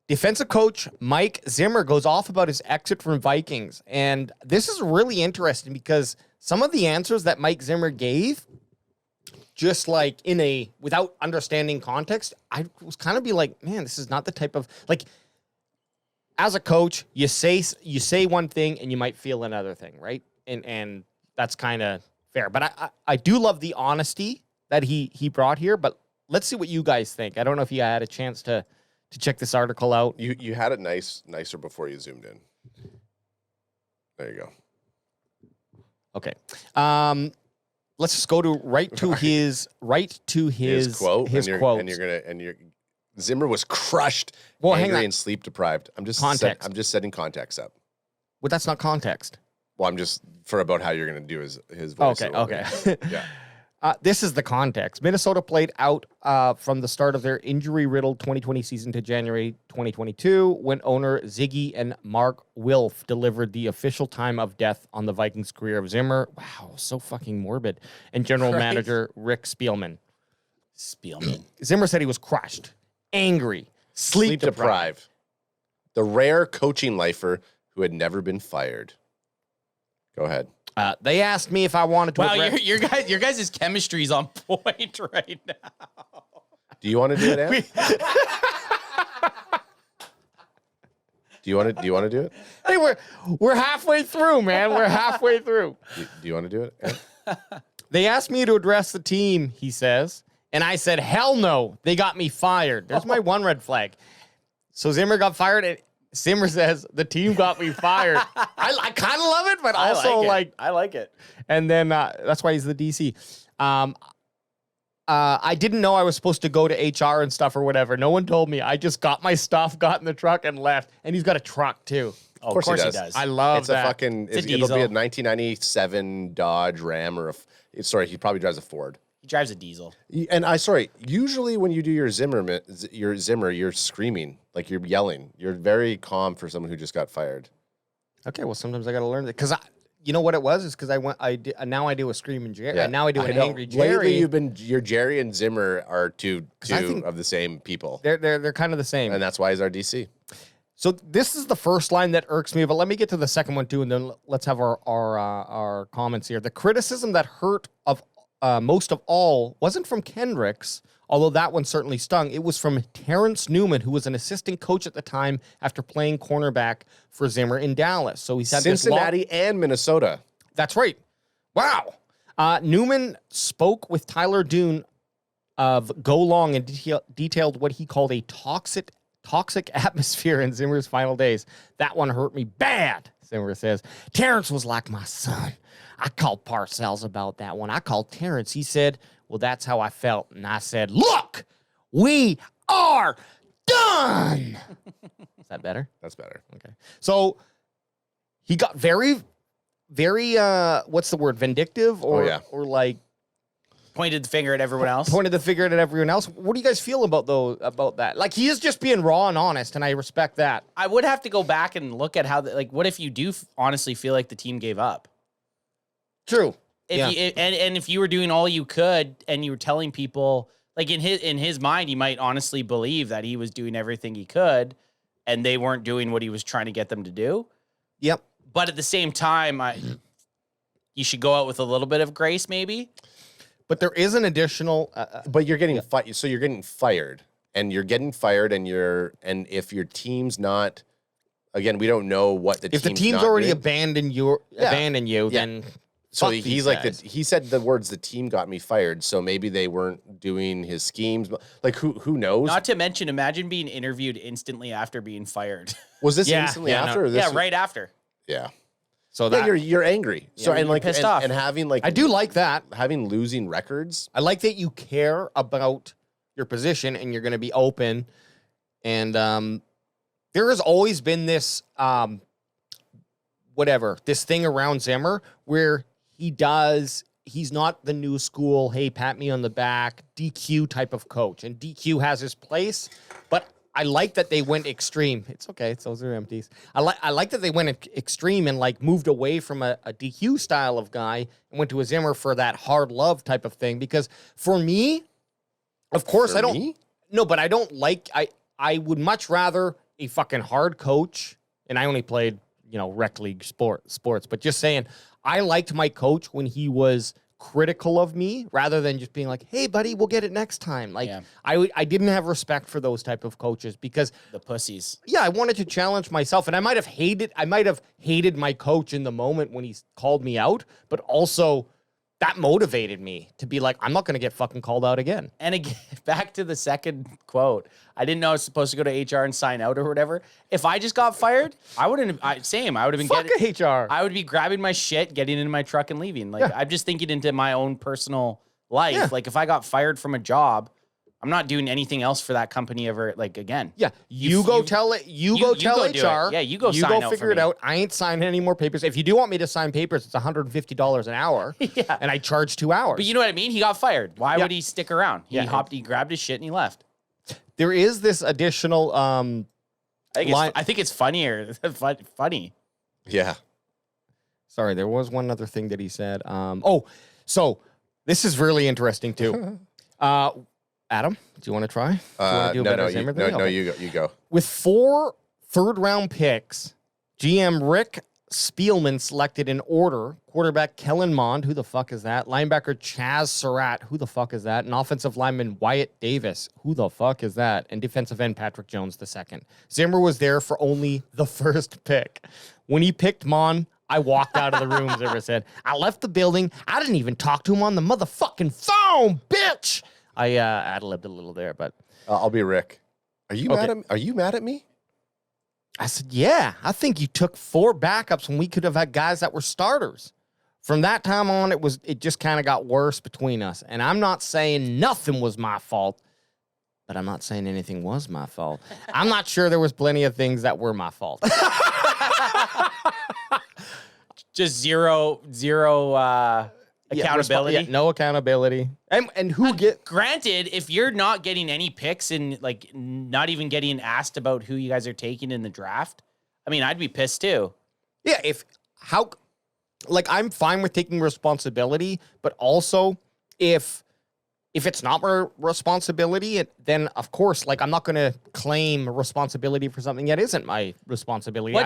Defensive coach Mike Zimmer goes off about his exit from Vikings. And this is really interesting because some of the answers that Mike Zimmer gave, just like without understanding context, I was kind of be like, man, this is not the type of, like, as a coach, you say one thing and you might feel another thing, right? And that's kind of fair. But I do love the honesty that he brought here, but let's see what you guys think. I don't know if you had a chance to check this article out. You had it nicer before you zoomed in. There you go. Okay. Let's just go to his quote. His quote. And you're Zimmer was crushed, angry, and sleep deprived. I'm just setting context up. Well, that's not context. Well, I'm just for about how you're going to do his voice. Okay. Yeah. This is the context. Minnesota played out from the start of their injury-riddled 2020 season to January 2022 when owner Ziggy and Mark Wilf delivered the official time of death on the Vikings' career of Zimmer. Wow, so fucking morbid. And general manager Rick Spielman. Zimmer said he was crushed, angry, sleep deprived. The rare coaching lifer who had never been fired. Go ahead. They asked me if I wanted to. Wow, your guys' chemistry is on point right now. Do you want to do it, Ant? Do you want to do it? Hey, we're halfway through, man. We're halfway through. Do you want to do it, Ant? They asked me to address the team, he says, and I said, hell no. They got me fired. There's my one red flag. So Zimmer got fired, and Zimmer says, the team got me fired. I kind of love it, but also I like it. And then that's why he's the DC. I didn't know I was supposed to go to HR and stuff or whatever. No one told me. I just got my stuff, got in the truck, and left. And he's got a truck, too. Of course he does. I love that. It'll be a 1997 Dodge Ram he probably drives a Ford. He drives a diesel. And usually when you do your Zimmer, you're screaming, like you're yelling. You're very calm for someone who just got fired. Okay, well, sometimes I got to learn that. Because you know what it was? Is because now I do a screaming Jerry. Yeah, now I do an angry Jerry. Lately, your Jerry and Zimmer are two of the same people. They're kind of the same. And that's why he's our DC. So this is the first line that irks me, but let me get to the second one too, and then let's have our comments here. The criticism that hurt of most of all wasn't from Kendricks, although that one certainly stung. It was from Terrence Newman, who was an assistant coach at the time after playing cornerback for Zimmer in Dallas. So he's had Cincinnati and Minnesota. That's right. Wow. Newman spoke with Tyler Dune of Go Long and detailed what he called a toxic atmosphere in Zimmer's final days. That one hurt me bad, Zimmer says. Terrence was like my son. I called Parcells about that one. I called Terrence. He said, well, that's how I felt. And I said, look, we are done. Is that better? That's better. Okay. So he got very, very, what's the word? Vindictive or like pointed the finger at everyone else. What do you guys feel about that? Like, he is just being raw and honest, and I respect that. I would have to go back and look at how, what if you do honestly feel like the team gave up? True. If you were doing all you could and you were telling people, like in his mind, he might honestly believe that he was doing everything he could and they weren't doing what he was trying to get them to do. Yep. But at the same time, you should go out with a little bit of grace, maybe. But there is an additional. But you're getting so you're getting fired, and if your team's not, again, we don't know what the if the team's already abandoned you, then. So he's like he said the words, the team got me fired. So maybe they weren't doing his schemes. Like who knows? Not to mention, imagine being interviewed instantly after being fired. Was this instantly after? No. Right after. Yeah. So you're angry. So and pissed off. And having I do like that. Having losing records. I like that you care about your position and you're going to be open. And there has always been this this thing around Zimmer where he's not the new school, hey, pat me on the back, DQ type of coach. And DQ has his place, but I like that they went extreme. It's okay. Those are empties. I like that they went extreme and moved away from a DQ style of guy and went to a Zimmer for that hard love type of thing. Because for me, of course, I don't like, I would much rather a fucking hard coach, and I only played, rec league sports, but just saying, I liked my coach when he was critical of me rather than just being like, hey buddy, we'll get it next time. Like I didn't have respect for those type of coaches because the pussies. Yeah, I wanted to challenge myself, and I might have hated my coach in the moment when he called me out, but also that motivated me to be like, I'm not going to get fucking called out again. And again, back to the second quote, I didn't know I was supposed to go to HR and sign out or whatever. If I just got fired, I would have been Fuck HR. I would be grabbing my shit, getting into my truck and leaving. Like, I'm just thinking into my own personal life. Yeah. Like, if I got fired from a job, I'm not doing anything else for that company ever, like, again. Yeah, you go tell HR. do it. Yeah, you go sign out figure for it me. out. I ain't signing any more papers. If you do want me to sign papers, it's $150 an hour. Yeah. And I charge 2 hours. But you know what I mean? He got fired. Why would he stick around? He Yeah. he grabbed his shit and he left. There is this additional I think it's funnier. Funny. Yeah. Sorry, there was one other thing that he said. So this is really interesting too. Adam, do you want to try? Do you want to do a better Zimmer than me? You go. With 4 third-round picks, GM Rick Spielman selected in order quarterback Kellen Mond, who the fuck is that? Linebacker Chaz Surratt, who the fuck is that? And offensive lineman Wyatt Davis, who the fuck is that? And defensive end Patrick Jones II. Zimmer was there for only the first pick. When he picked Mond, I walked out of the room, Zimmer said. I left the building. I didn't even talk to him on the motherfucking phone, bitch. I ad-libbed a little there, but I'll be Rick. Are you mad at me? I said, yeah, I think you took 4 backups when we could have had guys that were starters. From that time on, it just kind of got worse between us. And I'm not saying nothing was my fault, but I'm not saying anything was my fault. I'm not sure there was plenty of things that were my fault. Just zero accountability. No accountability. And who Granted, if you're not getting any picks and like not even getting asked about who you guys are taking in the draft, I mean, I'd be pissed too. Yeah, I'm fine with taking responsibility, but also if it's not my responsibility, then of course, like I'm not going to claim responsibility for something that isn't my responsibility.